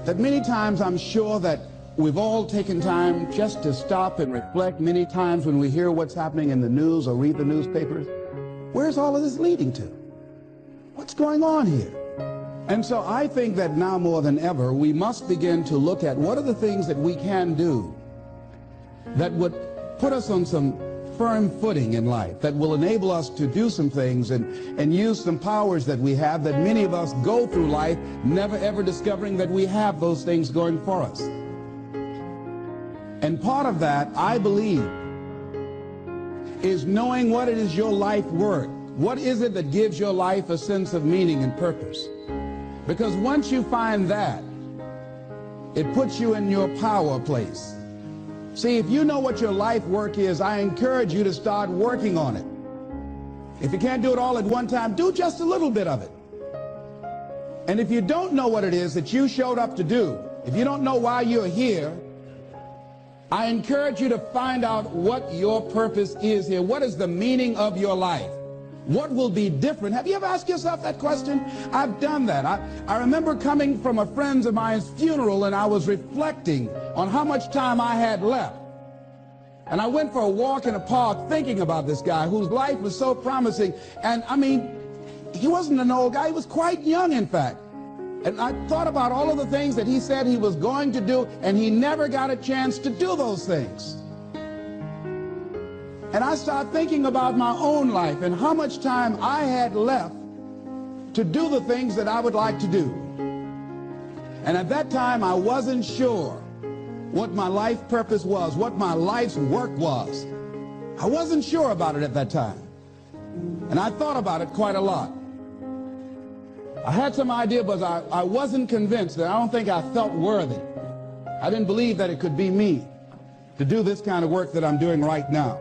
that many times I'm sure that we've all taken time just to stop and reflect many times when we hear what's happening in the news or read the newspapers. Where's all of this leading to? What's going on here? And so I think that now more than ever, we must begin to look at what are the things that we can do that would put us on some firm footing in life, that will enable us to do some things and use some powers that we have, that many of us go through life never ever discovering that we have those things going for us. And part of that, I believe, is knowing what it is your life worth. What is it that gives your life a sense of meaning and purpose? Because once you find that, it puts you in your power place. See, if you know what your life work is, I encourage you to start working on it. If you can't do it all at one time, do just a little bit of it. And if you don't know what it is that you showed up to do, if you don't know why you're here, I encourage you to find out what your purpose is here. What is the meaning of your life? What will be different? Have you ever asked yourself that question? I've done that. I remember coming from a friend of mine's funeral, and I was reflecting on how much time I had left. And I went for a walk in a park thinking about this guy whose life was so promising. And I mean, he wasn't an old guy. He was quite young, in fact. And I thought about all of the things that he said he was going to do, and he never got a chance to do those things. And I started thinking about my own life and how much time I had left to do the things that I would like to do. And at that time, I wasn't sure what my life purpose was, what my life's work was. I wasn't sure about it at that time. And I thought about it quite a lot. I had some idea, but I wasn't convinced. I don't think I felt worthy. I didn't believe that it could be me to do this kind of work that I'm doing right now.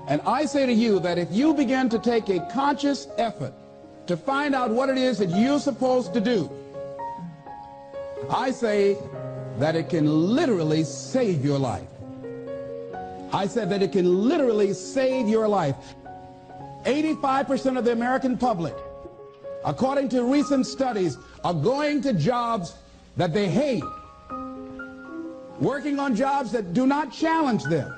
And I say to you that if you begin to take a conscious effort to find out what it is that you're supposed to do, I say that it can literally save your life. I said that it can literally save your life. 85% of the American public, according to recent studies, are going to jobs that they hate, working on jobs that do not challenge them.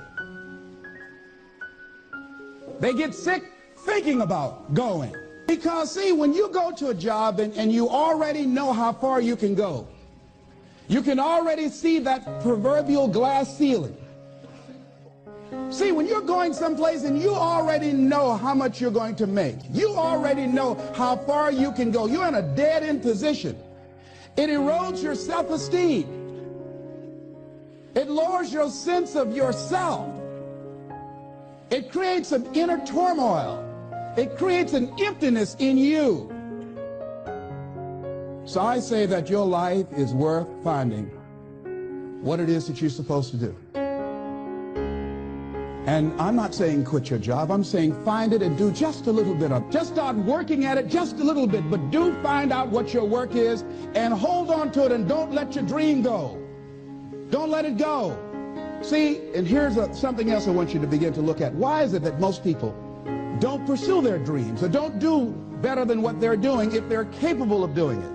They get sick thinking about going. Because, see, when you go to a job and you already know how far you can go, you can already see that proverbial glass ceiling. See, when you're going someplace and you already know how much you're going to make, you already know how far you can go, you're in a dead-end position. It erodes your self-esteem. It lowers your sense of yourself. It creates an inner turmoil. It creates an emptiness in you. So I say that your life is worth finding what it is that you're supposed to do. And I'm not saying quit your job. I'm saying find it and do just a little bit of it. Just start working at it just a little bit, but do find out what your work is and hold on to it, and don't let your dream go. Don't let it go. See, and here's something else I want you to begin to look at. Why is it that most people don't pursue their dreams or don't do better than what they're doing if they're capable of doing it?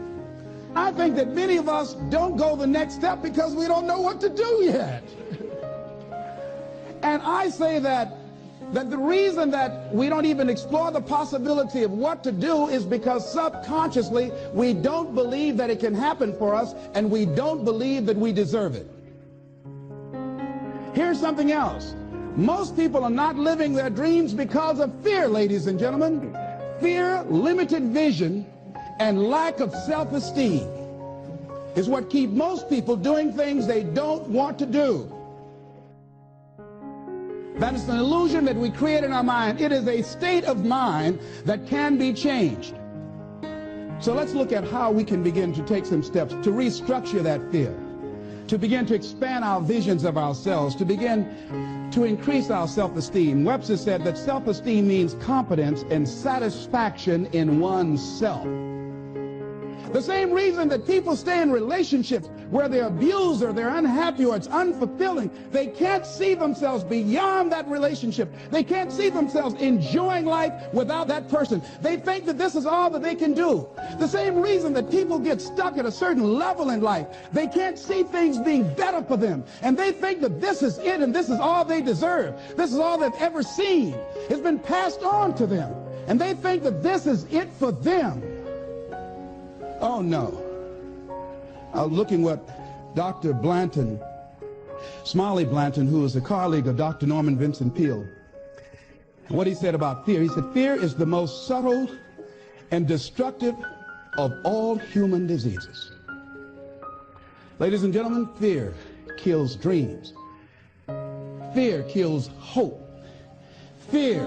I think that many of us don't go the next step because we don't know what to do yet. And I say that the reason that we don't even explore the possibility of what to do is because subconsciously we don't believe that it can happen for us, and we don't believe that we deserve it. Here's something else. Most people are not living their dreams because of fear, ladies and gentlemen. Fear, limited vision, and lack of self-esteem is what keep most people doing things they don't want to do. That is an illusion that we create in our mind. It is a state of mind that can be changed. So let's look at how we can begin to take some steps to restructure that fear, to begin to expand our visions of ourselves, to begin to increase our self-esteem. Webster said that self-esteem means confidence and satisfaction in oneself. The same reason that people stay in relationships where they're abused or they're unhappy or it's unfulfilling, they can't see themselves beyond that relationship. They can't see themselves enjoying life without that person. They think that this is all that they can do. The same reason that people get stuck at a certain level in life, they can't see things being better for them. And they think that this is it and this is all they deserve. This is all they've ever seen. It's been passed on to them. And they think that this is it for them. Oh no. I was looking what Dr. Blanton, Smiley Blanton, who is a colleague of Dr. Norman Vincent Peale, what he said about fear. He said, fear is the most subtle and destructive of all human diseases. Ladies and gentlemen, fear kills dreams. Fear kills hope. Fear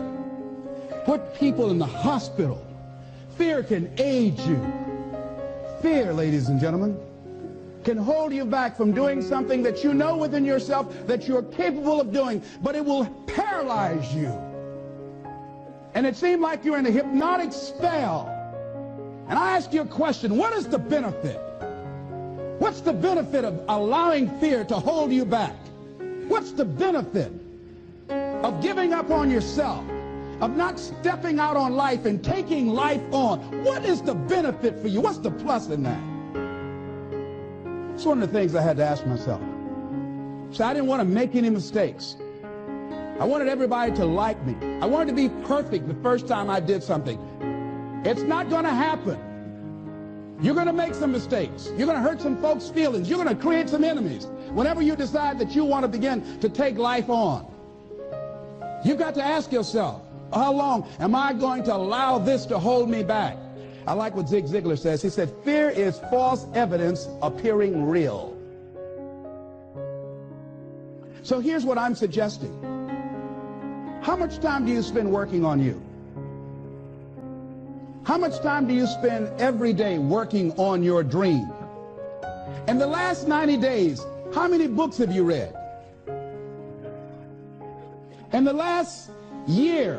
put people in the hospital. Fear can age you. Fear, ladies and gentlemen, can hold you back from doing something that you know within yourself that you're capable of doing, but it will paralyze you. And it seemed like you're in a hypnotic spell. And I ask you a question, what is the benefit? What's the benefit of allowing fear to hold you back? What's the benefit of giving up on yourself, of not stepping out on life and taking life on? What is the benefit for you? What's the plus in that? It's one of the things I had to ask myself. So I didn't want to make any mistakes. I wanted everybody to like me. I wanted to be perfect the first time I did something. It's not going to happen. You're going to make some mistakes. You're going to hurt some folks' feelings. You're going to create some enemies whenever you decide that you want to begin to take life on. You've got to ask yourself, how long am I going to allow this to hold me back? I like what Zig Ziglar says. He said, fear is false evidence appearing real. So here's what I'm suggesting. How much time do you spend working on you? How much time do you spend every day working on your dream? In the last 90 days, how many books have you read? In the last year,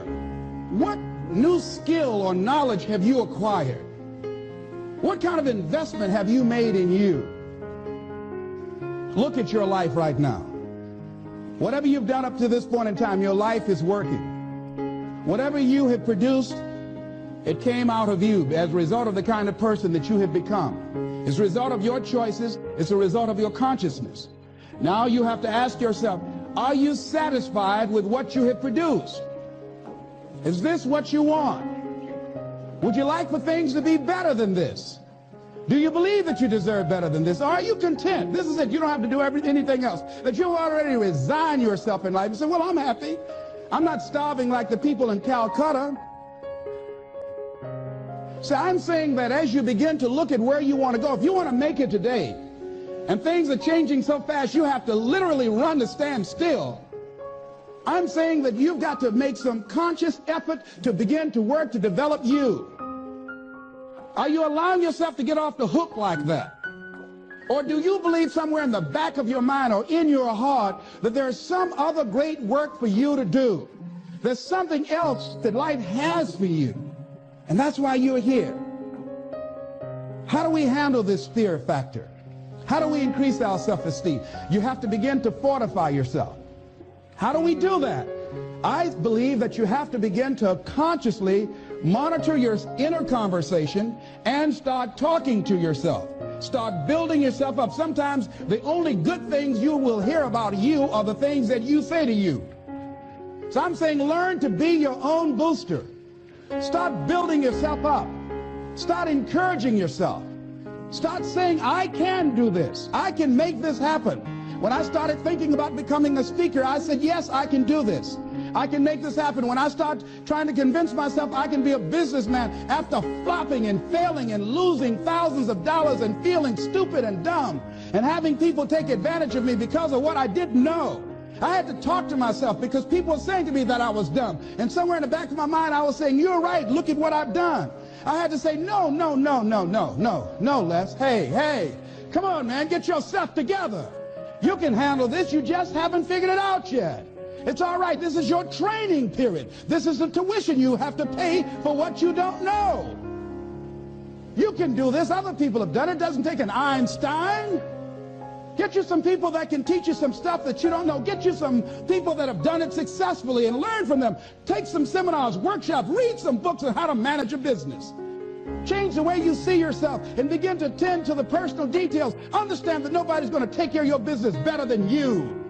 what new skill or knowledge have you acquired? What kind of investment have you made in you? Look at your life right now. Whatever you've done up to this point in time, your life is working. Whatever you have produced, it came out of you as a result of the kind of person that you have become. It's a result of your choices. It's a result of your consciousness. Now you have to ask yourself, are you satisfied with what you have produced? Is this what you want? Would you like for things to be better than this? Do you believe that you deserve better than this? Or are you content? This is it. You don't have to do anything else. That you already resign yourself in life and say, well, I'm happy. I'm not starving like the people in Calcutta. So I'm saying that as you begin to look at where you want to go, if you want to make it today, and things are changing so fast you have to literally run to stand still, I'm saying that you've got to make some conscious effort to begin to work to develop you. Are you allowing yourself to get off the hook like that? Or do you believe somewhere in the back of your mind or in your heart that there's some other great work for you to do? There's something else that life has for you. And that's why you're here. How do we handle this fear factor? How do we increase our self-esteem? You have to begin to fortify yourself. How do we do that? I believe that you have to begin to consciously monitor your inner conversation and start talking to yourself. Start building yourself up. Sometimes the only good things you will hear about you are the things that you say to you. So I'm saying learn to be your own booster. Start building yourself up. Start encouraging yourself. Start saying, I can do this. I can make this happen. When I started thinking about becoming a speaker, I said, yes, I can do this. I can make this happen. When I start trying to convince myself I can be a businessman after flopping and failing and losing thousands of dollars and feeling stupid and dumb and having people take advantage of me because of what I didn't know. I had to talk to myself because people were saying to me that I was dumb. And somewhere in the back of my mind, I was saying, you're right. Look at what I've done. I had to say, no, Les. Hey, come on, man. Get yourself together. You can handle this. You just haven't figured it out yet. It's all right. This is your training period. This is the tuition you have to pay for what you don't know. You can do this. Other people have done it. It doesn't take an Einstein. Get you some people that can teach you some stuff that you don't know. Get you some people that have done it successfully and learn from them. Take some seminars, workshops, read some books on how to manage a business. Change the way you see yourself and begin to tend to the personal details. Understand that nobody's going to take care of your business better than you.